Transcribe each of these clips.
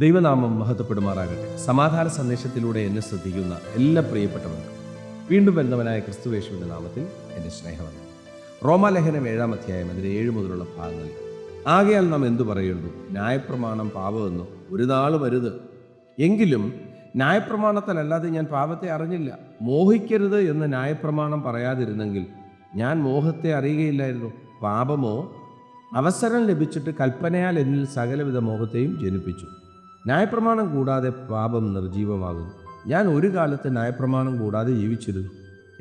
ദൈവനാമം മഹത്വപ്പെടുമാറാകട്ടെ. സമാധാന സന്ദേശത്തിലൂടെ എന്നെ ശ്രദ്ധിക്കുന്ന എല്ലാ പ്രിയപ്പെട്ടവർക്കും വീണ്ടും വരുന്നവനായ ക്രിസ്തുവേശുവിൻ്റെ നാമത്തിൽ എൻ്റെ സ്നേഹമാണ്. റോമാലേഖനം 7-ാം അധ്യായം അതിൻ്റെ 7 മുതലുള്ള ഭാഗങ്ങളിൽ ആകയാൽ നാം എന്തു പറയുന്നു? ന്യായപ്രമാണം പാപമെന്നോ ഒരു നാളും വരുത്. എങ്കിലും ന്യായപ്രമാണത്തിലല്ലാതെ ഞാൻ പാപത്തെ അറിഞ്ഞില്ല. മോഹിക്കരുത് എന്ന് ന്യായപ്രമാണം പറയാതിരുന്നെങ്കിൽ ഞാൻ മോഹത്തെ അറിയുകയില്ലായിരുന്നു. പാപമോ അവസരം ലഭിച്ചിട്ട് കൽപ്പനയാൽ എന്നിൽ സകലവിധ മോഹത്തെയും ജനിപ്പിച്ചു. ന്യായപ്രമാണം കൂടാതെ പാപം നിർജീവമാകുന്നു. ഞാൻ ഒരു കാലത്ത് ന്യായപ്രമാണം കൂടാതെ ജീവിച്ചിരുന്നു.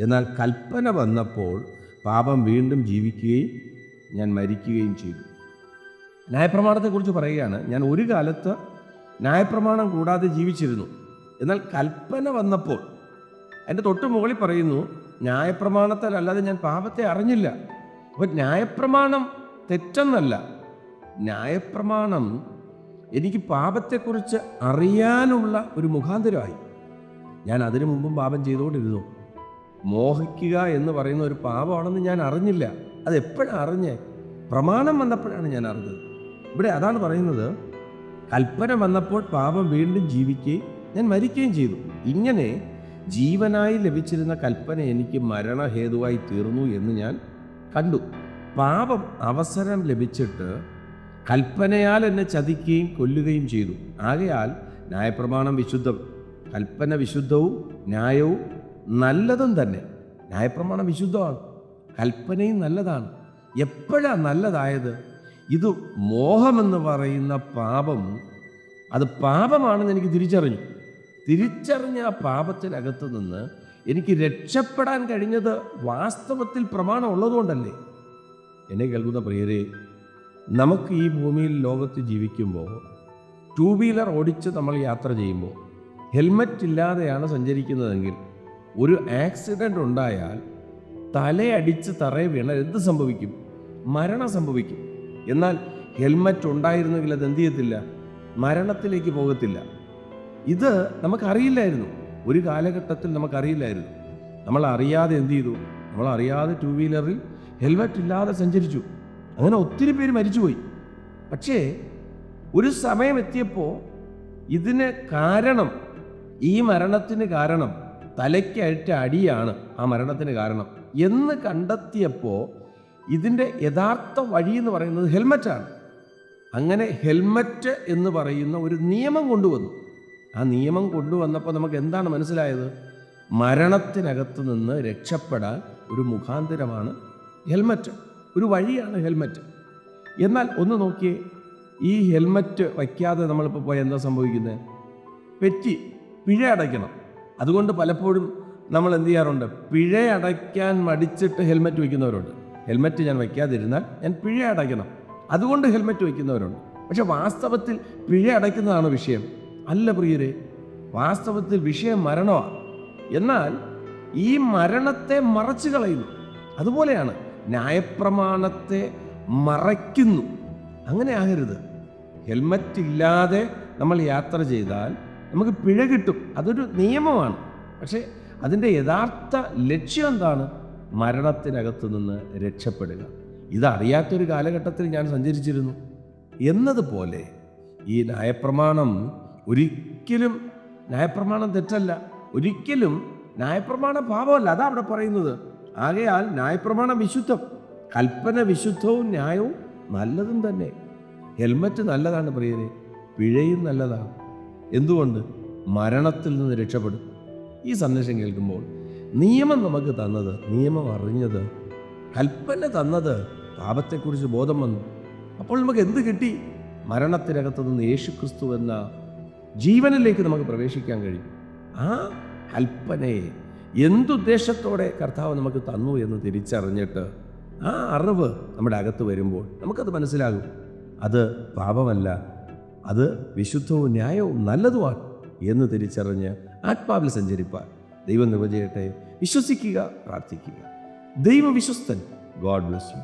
എന്നാൽ കൽപ്പന വന്നപ്പോൾ പാപം വീണ്ടും ജീവിക്കുകയും ഞാൻ മരിക്കുകയും ചെയ്തു. ന്യായപ്രമാണത്തെക്കുറിച്ച് പറയുകയാണ്. ഞാൻ ഒരു കാലത്ത് ന്യായപ്രമാണം കൂടാതെ ജീവിച്ചിരുന്നു. എന്നാൽ കൽപ്പന വന്നപ്പോൾ, എൻ്റെ തൊട്ട് മുകളിൽ പറയുന്നു, ന്യായപ്രമാണത്തിലല്ലാതെ ഞാൻ പാപത്തെ അറിഞ്ഞില്ല. അപ്പോൾ ന്യായപ്രമാണം തെറ്റെന്നല്ല, ന്യായപ്രമാണം എനിക്ക് പാപത്തെക്കുറിച്ച് അറിയാനുള്ള ഒരു മുഖാന്തരമായി. ഞാൻ അതിനു മുമ്പും പാപം ചെയ്തുകൊണ്ടിരുന്നു. മോഹിക്കുക എന്ന് പറയുന്ന ഒരു പാപമാണെന്ന് ഞാൻ അറിഞ്ഞില്ല. അതെപ്പോഴാണ് അറിഞ്ഞേ? പ്രമാണം വന്നപ്പോഴാണ് ഞാൻ അറിഞ്ഞത്. ഇവിടെ അതാണ് പറയുന്നത്, കൽപ്പന വന്നപ്പോൾ പാപം വീണ്ടും ജീവിക്കുകയും ഞാൻ മരിക്കുകയും ചെയ്തു. ഇങ്ങനെ ജീവനായി ലഭിച്ചിരുന്ന കൽപ്പന എനിക്ക് മരണഹേതുവായി തീർന്നു എന്ന് ഞാൻ കണ്ടു. പാപം അവസരം ലഭിച്ചിട്ട് കൽപ്പനയാൽ എന്നെ ചതിക്കുകയും കൊല്ലുകയും ചെയ്തു. ആകയാൽ ന്യായപ്രമാണം വിശുദ്ധം, കൽപ്പന വിശുദ്ധവും ന്യായവും നല്ലതും തന്നെ. ന്യായപ്രമാണം വിശുദ്ധമാണ്, കൽപ്പനയും നല്ലതാണ്. എപ്പോഴാണ് നല്ലതായത്? ഇത് മോഹമെന്ന് പറയുന്ന പാപം, അത് പാപമാണെന്ന് എനിക്ക് തിരിച്ചറിഞ്ഞ ആ പാപത്തിനകത്ത് നിന്ന് എനിക്ക് രക്ഷപ്പെടാൻ കഴിഞ്ഞത് വാസ്തവത്തിൽ പ്രമാണം ഉള്ളതുകൊണ്ടല്ലേ. എന്നെ കേൾക്കുന്ന പ്രിയരെ, നമുക്ക് ഈ ഭൂമിയിൽ ലോകത്ത് ജീവിക്കുമ്പോൾ 2 വീലർ ഓടിച്ച് നമ്മൾ യാത്ര ചെയ്യുമ്പോൾ ഹെൽമറ്റ് ഇല്ലാതെയാണ് സഞ്ചരിക്കുന്നതെങ്കിൽ ഒരു ആക്സിഡൻ്റ് ഉണ്ടായാൽ തലയടിച്ച് തറയെ വീണാൽ എന്ത് സംഭവിക്കും? മരണം സംഭവിക്കും. എന്നാൽ ഹെൽമറ്റ് ഉണ്ടായിരുന്നെങ്കിൽ അത് എന്ത് ചെയ്യത്തില്ല? മരണത്തിലേക്ക് പോകത്തില്ല. ഇത് നമുക്കറിയില്ലായിരുന്നു. ഒരു കാലഘട്ടത്തിൽ നമുക്കറിയില്ലായിരുന്നു. നമ്മൾ അറിയാതെ എന്ത് ചെയ്തു? നമ്മൾ അറിയാതെ 2 വീലറിൽ ഹെൽമറ്റ് ഇല്ലാതെ സഞ്ചരിച്ചു. അങ്ങനെ ഒത്തിരി പേര് മരിച്ചുപോയി. പക്ഷേ ഒരു സമയം എത്തിയപ്പോൾ ഇതിന് കാരണം, ഈ മരണത്തിന് കാരണം തലയ്ക്കയറ്റ അടിയാണ് ആ മരണത്തിന് കാരണം എന്ന് കണ്ടെത്തിയപ്പോൾ ഇതിൻ്റെ യഥാർത്ഥ വഴി എന്ന് പറയുന്നത് ഹെൽമറ്റാണ്. അങ്ങനെ ഹെൽമറ്റ് എന്ന് പറയുന്ന ഒരു നിയമം കൊണ്ടുവന്നു. ആ നിയമം കൊണ്ടുവന്നപ്പോൾ നമുക്ക് എന്താണ് മനസ്സിലായത്? മരണത്തിനകത്ത് നിന്ന് രക്ഷപ്പെടാൻ ഒരു മുഖാന്തരമാണ് ഹെൽമറ്റ്, ഒരു വഴിയാണ് ഹെൽമറ്റ്. എന്നാൽ ഒന്ന് നോക്കിയേ, ഈ ഹെൽമറ്റ് വയ്ക്കാതെ നമ്മളിപ്പോൾ പോയാൽ എന്താ സംഭവിക്കുന്നത്? പിഴ അടയ്ക്കണം. അതുകൊണ്ട് പലപ്പോഴും നമ്മൾ എന്ത് ചെയ്യാറുണ്ട്? പിഴ അടയ്ക്കാൻ മടിച്ചിട്ട് ഹെൽമറ്റ് വയ്ക്കുന്നവരുണ്ട്. ഹെൽമറ്റ് ഞാൻ വയ്ക്കാതിരുന്നാൽ ഞാൻ പിഴ അടയ്ക്കണം, അതുകൊണ്ട് ഹെൽമറ്റ് വയ്ക്കുന്നവരുണ്ട്. പക്ഷെ വാസ്തവത്തിൽ പിഴ അടയ്ക്കുന്നതാണ് വിഷയം. അല്ല പ്രിയരെ, വാസ്തവത്തിൽ വിഷയം മരണമാണ്. എന്നാൽ ഈ മരണത്തെ മറച്ചു കളയുന്നു. അതുപോലെയാണ് ന്യായപ്രമാണത്തെ മറയ്ക്കുന്നു. അങ്ങനെ ആകരുത്. ഹെൽമറ്റ് ഇല്ലാതെ നമ്മൾ യാത്ര ചെയ്താൽ നമുക്ക് പിഴ കിട്ടും, അതൊരു നിയമമാണ്. പക്ഷേ അതിൻ്റെ യഥാർത്ഥ ലക്ഷ്യം എന്താണ്? മരണത്തിനകത്ത് നിന്ന് രക്ഷപ്പെടുക. ഇതറിയാത്തൊരു കാലഘട്ടത്തിൽ ഞാൻ സഞ്ചരിച്ചിരുന്നു. എന്നതുപോലെ ഈ ന്യായപ്രമാണം ഒരിക്കലും, ന്യായപ്രമാണം തെറ്റല്ല, ഒരിക്കലും ന്യായപ്രമാണം പാപമല്ല. അതാ അവിടെ പറയുന്നത്. ആകയാൽ ന്യായപ്രമാണം വിശുദ്ധം, കൽപ്പന വിശുദ്ധവും ന്യായവും നല്ലതും തന്നെ. ഹെൽമറ്റ് നല്ലതാണ് പ്രിയരെ, പിഴയും നല്ലതാണ്. എന്തുകൊണ്ട്? മരണത്തിൽ നിന്ന് രക്ഷപ്പെടും. ഈ സന്ദേശം കേൾക്കുമ്പോൾ നിയമം നമുക്ക് തന്നത്, നിയമം അറിഞ്ഞത്, കൽപ്പന തന്നത്, പാപത്തെക്കുറിച്ച് ബോധം വന്നു. അപ്പോൾ നമുക്ക് എന്ത് കിട്ടി? മരണത്തിനകത്ത് നിന്ന് യേശുക്രിസ്തു എന്ന ജീവനിലേക്ക് നമുക്ക് പ്രവേശിക്കാൻ കഴിയും. ആ കൽപ്പനയെ എന്തുദ്ദേശത്തോടെ കർത്താവ് നമുക്ക് തന്നു എന്ന് തിരിച്ചറിഞ്ഞിട്ട് ആ അറിവ് നമ്മുടെ അകത്ത് വരുമ്പോൾ നമുക്കത് മനസ്സിലാകും. അത് പാപമല്ല, അത് വിശുദ്ധവും ന്യായവും നല്ലതുമാണ് എന്ന് തിരിച്ചറിഞ്ഞ് ആത്മാവിൽ സഞ്ചരിപ്പാൻ ദൈവം കൃപ ചെയ്യട്ടെ. വിശ്വസിക്കുക, പ്രാർത്ഥിക്കുക. ദൈവം വിശ്വസ്തൻ. God bless U.